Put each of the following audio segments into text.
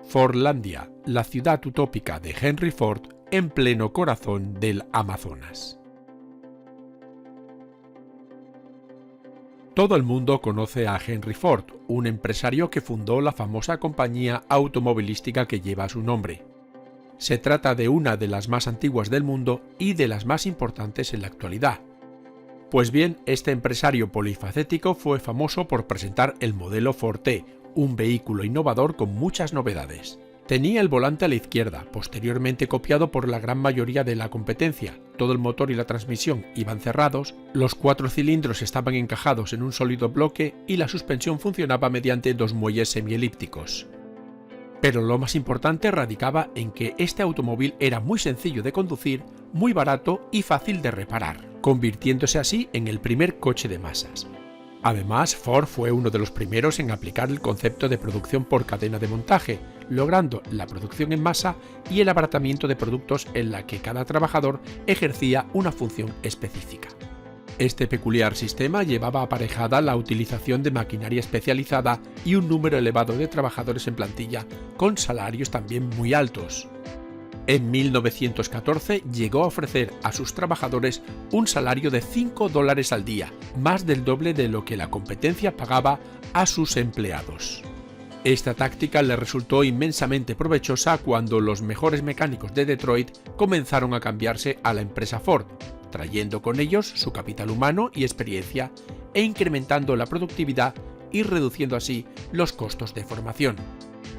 Fordlandia, la ciudad utópica de Henry Ford en pleno corazón del Amazonas. Todo el mundo conoce a Henry Ford, un empresario que fundó la famosa compañía automovilística que lleva su nombre. Se trata de una de las más antiguas del mundo y de las más importantes en la actualidad. Pues bien, este empresario polifacético fue famoso por presentar el modelo Ford T, un vehículo innovador con muchas novedades. Tenía el volante a la izquierda, posteriormente copiado por la gran mayoría de la competencia. Todo el motor y la transmisión iban cerrados, los 4 cilindros estaban encajados en un sólido bloque y la suspensión funcionaba mediante 2 muelles semielípticos. Pero lo más importante radicaba en que este automóvil era muy sencillo de conducir, muy barato y fácil de reparar, convirtiéndose así en el primer coche de masas. Además, Ford fue uno de los primeros en aplicar el concepto de producción por cadena de montaje, logrando la producción en masa y el abaratamiento de productos en la que cada trabajador ejercía una función específica. Este peculiar sistema llevaba aparejada la utilización de maquinaria especializada y un número elevado de trabajadores en plantilla, con salarios también muy altos. En 1914 llegó a ofrecer a sus trabajadores un salario de $5 al día, más del doble de lo que la competencia pagaba a sus empleados. Esta táctica le resultó inmensamente provechosa cuando los mejores mecánicos de Detroit comenzaron a cambiarse a la empresa Ford, trayendo con ellos su capital humano y experiencia e incrementando la productividad y reduciendo así los costos de formación.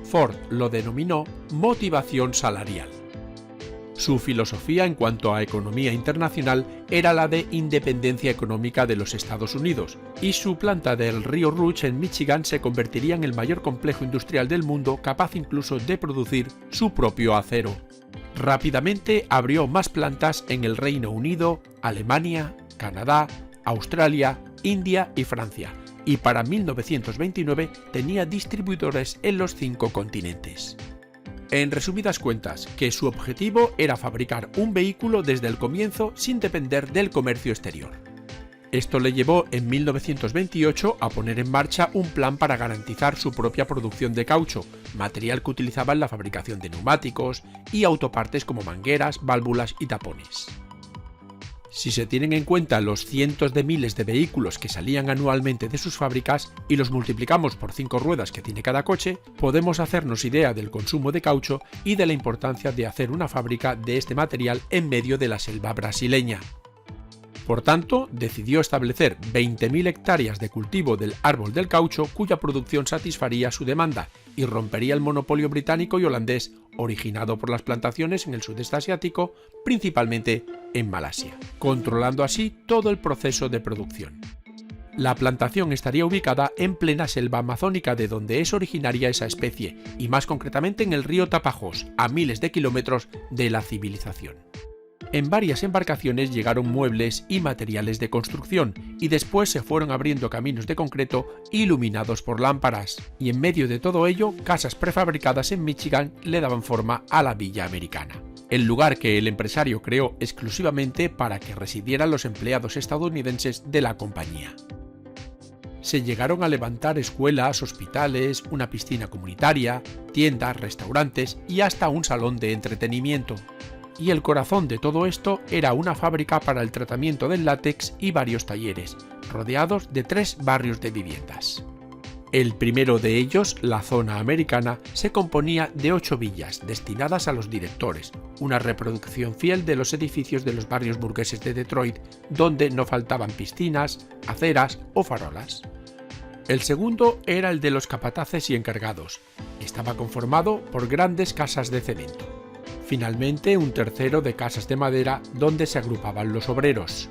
Ford lo denominó motivación salarial. Su filosofía en cuanto a economía internacional era la de independencia económica de los Estados Unidos, y su planta del río Rouge en Michigan se convertiría en el mayor complejo industrial del mundo, capaz incluso de producir su propio acero. Rápidamente abrió más plantas en el Reino Unido, Alemania, Canadá, Australia, India y Francia, y para 1929 tenía distribuidores en los 5 continentes. En resumidas cuentas, que su objetivo era fabricar un vehículo desde el comienzo sin depender del comercio exterior. Esto le llevó en 1928 a poner en marcha un plan para garantizar su propia producción de caucho, material que utilizaba en la fabricación de neumáticos y autopartes como mangueras, válvulas y tapones. Si se tienen en cuenta los cientos de miles de vehículos que salían anualmente de sus fábricas y los multiplicamos por 5 ruedas que tiene cada coche, podemos hacernos idea del consumo de caucho y de la importancia de hacer una fábrica de este material en medio de la selva brasileña. Por tanto, decidió establecer 20.000 hectáreas de cultivo del árbol del caucho cuya producción satisfaría su demanda y rompería el monopolio británico y holandés originado por las plantaciones en el sudeste asiático, principalmente en Malasia, controlando así todo el proceso de producción. La plantación estaría ubicada en plena selva amazónica de donde es originaria esa especie, y más concretamente en el río Tapajós, a miles de kilómetros de la civilización. En varias embarcaciones llegaron muebles y materiales de construcción, y después se fueron abriendo caminos de concreto iluminados por lámparas, y en medio de todo ello, casas prefabricadas en Michigan le daban forma a la Villa Americana, el lugar que el empresario creó exclusivamente para que residieran los empleados estadounidenses de la compañía. Se llegaron a levantar escuelas, hospitales, una piscina comunitaria, tiendas, restaurantes y hasta un salón de entretenimiento. Y el corazón de todo esto era una fábrica para el tratamiento del látex y varios talleres, rodeados de 3 barrios de viviendas. El primero de ellos, la zona americana, se componía de 8 villas destinadas a los directores, una reproducción fiel de los edificios de los barrios burgueses de Detroit, donde no faltaban piscinas, aceras o farolas. El segundo era el de los capataces y encargados. Estaba conformado por grandes casas de cemento. Finalmente, un tercero de casas de madera donde se agrupaban los obreros.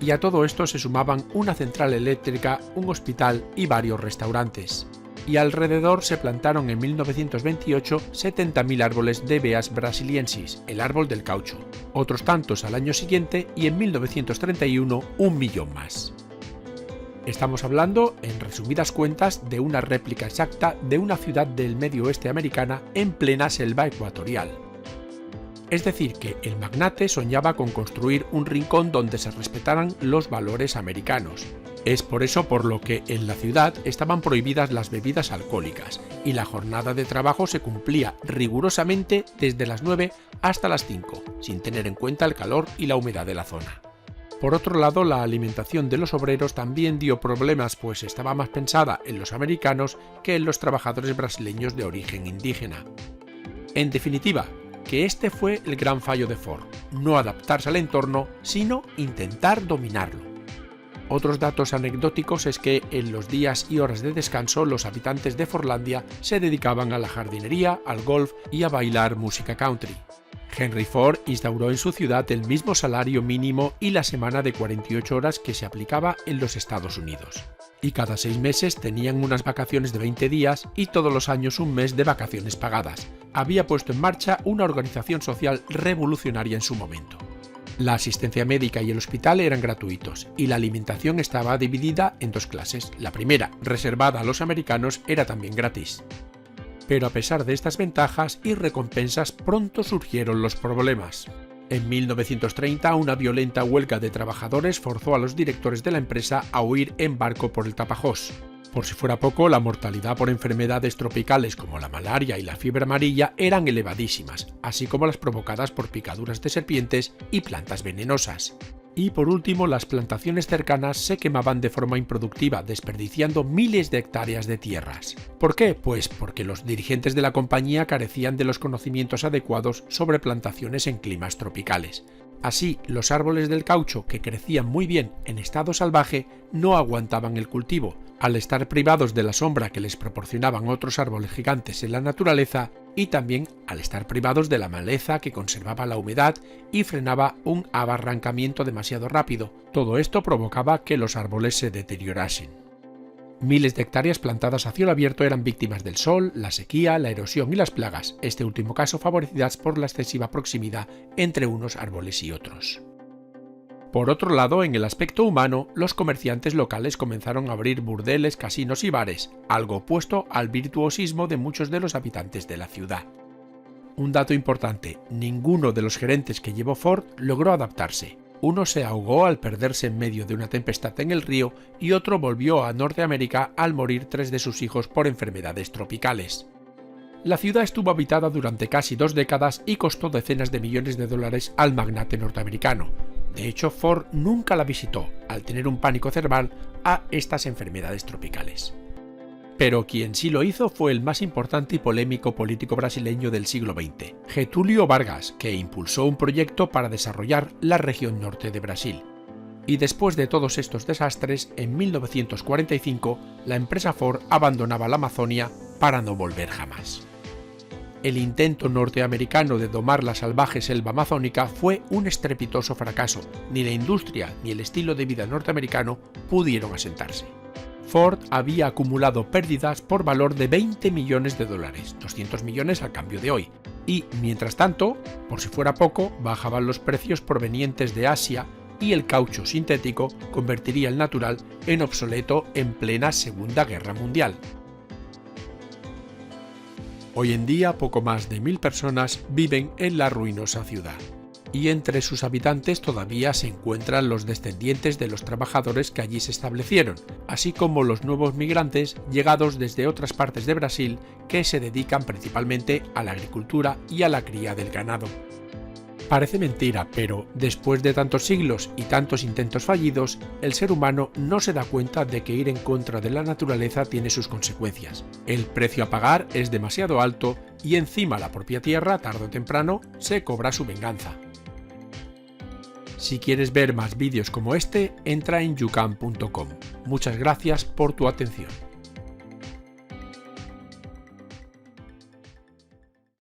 Y a todo esto se sumaban una central eléctrica, un hospital y varios restaurantes. Y alrededor se plantaron en 1928 70.000 árboles de Beas brasiliensis, el árbol del caucho, otros tantos al año siguiente y en 1931 1 millón más. Estamos hablando, en resumidas cuentas, de una réplica exacta de una ciudad del medio oeste americana en plena selva ecuatorial. Es decir, que el magnate soñaba con construir un rincón donde se respetaran los valores americanos, Es por eso por lo que en la ciudad estaban prohibidas las bebidas alcohólicas y la jornada de trabajo se cumplía rigurosamente desde las 9 hasta las 5, sin tener en cuenta el calor y la humedad de la zona. Por otro lado, la alimentación de los obreros también dio problemas, pues estaba más pensada en los americanos que en los trabajadores brasileños de origen indígena. En definitiva, que este fue el gran fallo de Ford, no adaptarse al entorno, sino intentar dominarlo. Otros datos anecdóticos es que en los días y horas de descanso los habitantes de Fordlandia se dedicaban a la jardinería, al golf y a bailar música country. Henry Ford instauró en su ciudad el mismo salario mínimo y la semana de 48 horas que se aplicaba en los Estados Unidos. Y cada 6 meses tenían unas vacaciones de 20 días y todos los años un mes de vacaciones pagadas. Había puesto en marcha una organización social revolucionaria en su momento. La asistencia médica y el hospital eran gratuitos y la alimentación estaba dividida en 2 clases. La primera, reservada a los americanos, era también gratis. Pero a pesar de estas ventajas y recompensas, pronto surgieron los problemas. En 1930, una violenta huelga de trabajadores forzó a los directores de la empresa a huir en barco por el Tapajós. Por si fuera poco, la mortalidad por enfermedades tropicales como la malaria y la fiebre amarilla eran elevadísimas, así como las provocadas por picaduras de serpientes y plantas venenosas. Y por último, las plantaciones cercanas se quemaban de forma improductiva, desperdiciando miles de hectáreas de tierras. ¿Por qué? Pues porque los dirigentes de la compañía carecían de los conocimientos adecuados sobre plantaciones en climas tropicales. Así, los árboles del caucho, que crecían muy bien en estado salvaje, no aguantaban el cultivo, al estar privados de la sombra que les proporcionaban otros árboles gigantes en la naturaleza, y también al estar privados de la maleza que conservaba la humedad y frenaba un abarrancamiento demasiado rápido. Todo esto provocaba que los árboles se deteriorasen. Miles de hectáreas plantadas a cielo abierto eran víctimas del sol, la sequía, la erosión y las plagas, este último caso favorecidas por la excesiva proximidad entre unos árboles y otros. Por otro lado, en el aspecto humano, los comerciantes locales comenzaron a abrir burdeles, casinos y bares, algo opuesto al virtuosismo de muchos de los habitantes de la ciudad. Un dato importante, ninguno de los gerentes que llevó Ford logró adaptarse. Uno se ahogó al perderse en medio de una tempestad en el río y otro volvió a Norteamérica al morir 3 de sus hijos por enfermedades tropicales. La ciudad estuvo habitada durante casi 2 décadas y costó decenas de millones de dólares al magnate norteamericano. De hecho, Ford nunca la visitó, al tener un pánico cerebral a estas enfermedades tropicales. Pero quien sí lo hizo fue el más importante y polémico político brasileño del siglo XX, Getúlio Vargas, que impulsó un proyecto para desarrollar la región norte de Brasil. Y después de todos estos desastres, en 1945, la empresa Ford abandonaba la Amazonia para no volver jamás. El intento norteamericano de domar la salvaje selva amazónica fue un estrepitoso fracaso. Ni la industria ni el estilo de vida norteamericano pudieron asentarse. Ford había acumulado pérdidas por valor de 20 millones de dólares, 200 millones al cambio de hoy, y, mientras tanto, por si fuera poco, bajaban los precios provenientes de Asia y el caucho sintético convertiría el natural en obsoleto en plena Segunda Guerra Mundial. Hoy en día, poco más de 1000 personas viven en la ruinosa ciudad, y entre sus habitantes todavía se encuentran los descendientes de los trabajadores que allí se establecieron, así como los nuevos migrantes llegados desde otras partes de Brasil que se dedican principalmente a la agricultura y a la cría del ganado. Parece mentira, pero después de tantos siglos y tantos intentos fallidos, el ser humano no se da cuenta de que ir en contra de la naturaleza tiene sus consecuencias. El precio a pagar es demasiado alto y encima la propia tierra, tarde o temprano, se cobra su venganza. Si quieres ver más vídeos como este, entra en youcan.com. Muchas gracias por tu atención.